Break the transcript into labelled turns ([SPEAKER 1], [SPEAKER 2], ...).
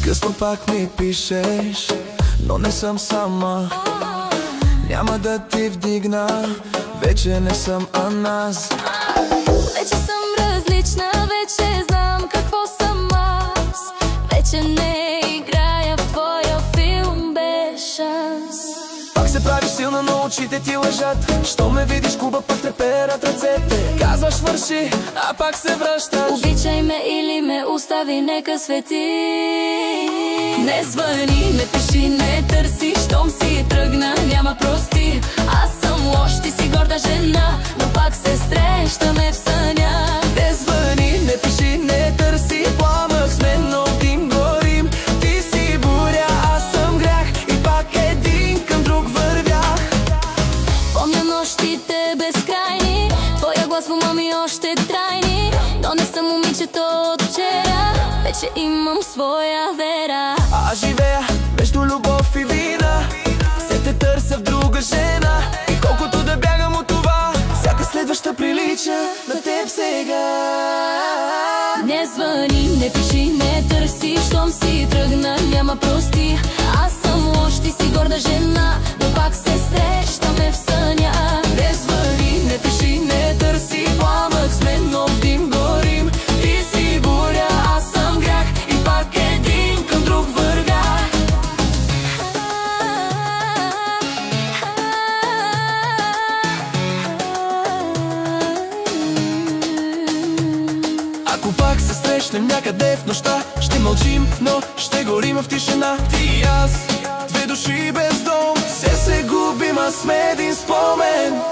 [SPEAKER 1] Късно пак ми пишеш, но не съм сама. Няма да ти вдигна, вече не съм Аназ.
[SPEAKER 2] Вече съм различна, вече знам какво съм аз. Вече не играя в твоя филм без шанс.
[SPEAKER 1] Пак се правиш силна, но очите ти лъжат. Що ме видиш, клуба пък треперат ръцете. Казваш върши, а пак се връщаш.
[SPEAKER 2] Обичай ме или ме остави, нека свети. Не звъни, не пиши, не търси. Щом си тръгна, няма прости. Аз съм лош, ти си горда жена, но пак се срещаме в съня.
[SPEAKER 1] Не звъни, не пиши, не търси. Пламък сме, но в дим горим. Ти си буря, аз съм грях. И пак един към друг вървях.
[SPEAKER 2] Помня нощите безкрайни, твоя глас в ума ми още трайни. Но не съм момичето от вчера, вече имам своя вера.
[SPEAKER 1] Аз живея между любов и вина. Се те търся в друга жена. И колкото да бягам от това, всяка следваща прилича на теб сега.
[SPEAKER 2] Не звъни, не пиши, не търси. Щом си тръгна, няма прости. Аз съм лош, ти си горда жена, но пак се срещаме в съня.
[SPEAKER 1] Не звъни, не пиши, не търси. Пламък сме, но в дим горим. Ти си буря, аз съм грях. И пак един към друг вървях. Ако пак се срещнем някъде в нощта, ще мълчим, но ще горим в тишина. Ти и аз, две души без дом, се губим, а сме един спомен.